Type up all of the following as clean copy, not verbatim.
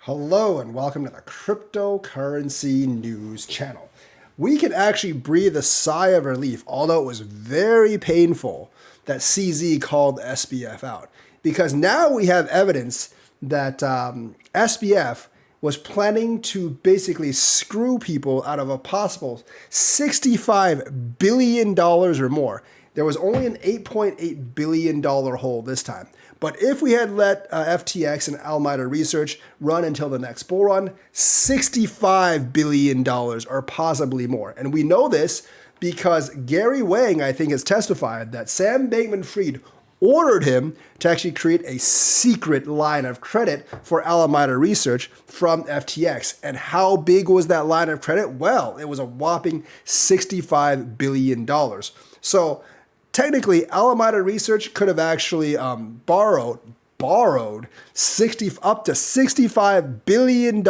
Hello and welcome to the Cryptocurrency News channel. We can actually breathe a sigh of relief, although it was very painful that CZ called SBF out, because now we have evidence that SBF was planning to basically screw people out of a possible $65 billion or more. There was only an $8.8 billion hole this time. But if we had let FTX and Alameda Research run until the next bull run, $65 billion or possibly more. And we know this because Gary Wang, I think, has testified that Sam Bankman-Fried ordered him to actually create a secret line of credit for Alameda Research from FTX. And how big was that line of credit? Well, it was a whopping $65 billion. So technically, Alameda Research could have actually borrowed up to $65 billion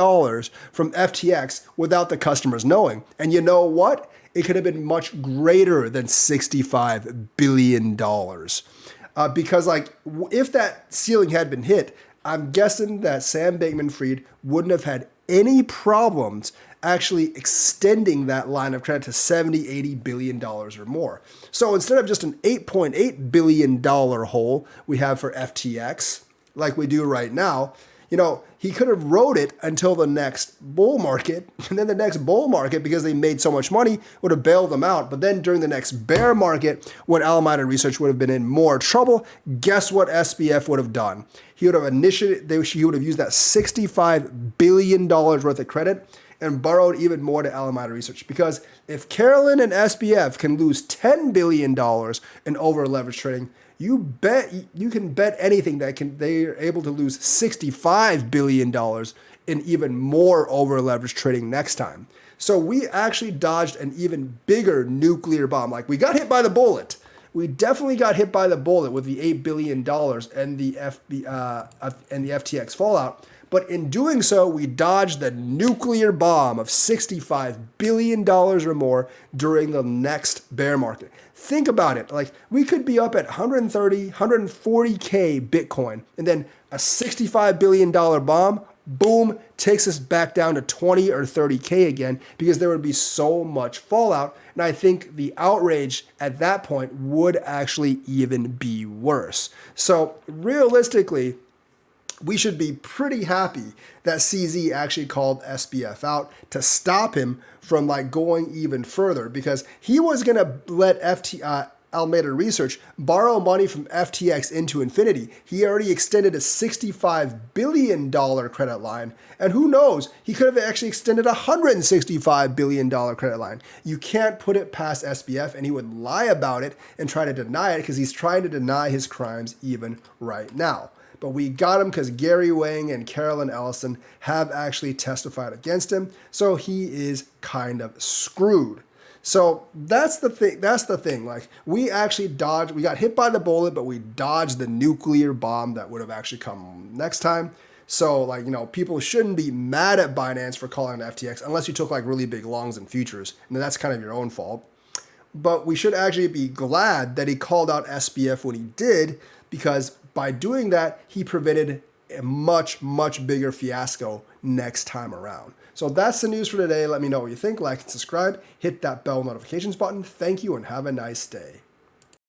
from FTX without the customers knowing. And you know what? It could have been much greater than $65 billion. Because if that ceiling had been hit, I'm guessing that Sam Bankman-Fried wouldn't have had any problems actually extending that line of credit to $70, $80 billion or more. So instead of just an $8.8 billion hole we have for FTX, like we do right now, he could have rode it until the next bull market, and then the next bull market, because they made so much money, would have bailed them out. But then during the next bear market, when Alameda Research would have been in more trouble, guess what SBF would have done? He would have he would have used that $65 billion worth of credit and borrowed even more to Alameda Research. Because if Carolyn and SBF can lose $10 billion in over-leveraged trading, you can bet anything that they are able to lose $65 billion in even more over-leveraged trading next time. So we actually dodged an even bigger nuclear bomb. Like, we got hit by the bullet. We definitely got hit by the bullet with the $8 billion and the FTX fallout. But in doing so, we dodged the nuclear bomb of $65 billion or more during the next bear market. Think about it. Like, we could be up at 130, 140K Bitcoin, and then a $65 billion bomb, boom, takes us back down to 20 or 30K again, because there would be so much fallout. And I think the outrage at that point would actually even be worse. So realistically, we should be pretty happy that CZ actually called SBF out to stop him from going even further, because he was going to let Alameda Research borrow money from FTX into infinity. He already extended a $65 billion credit line, and who knows, he could have actually extended a $165 billion credit line. You can't put it past SBF, and he would lie about it and try to deny it, because he's trying to deny his crimes even right now. But we got him because Gary Wang and Carolyn Ellison have actually testified against him. So he is kind of screwed. So that's the thing. We actually dodged, we got hit by the bullet, but we dodged the nuclear bomb that would have actually come next time. So people shouldn't be mad at Binance for calling an FTX unless you took really big longs in futures. And that's kind of your own fault. But we should actually be glad that he called out SBF when he did, because by doing that, he prevented a much, much bigger fiasco next time around. So that's the news for today. Let me know what you think. Like and subscribe. Hit that bell notifications button. Thank you and have a nice day.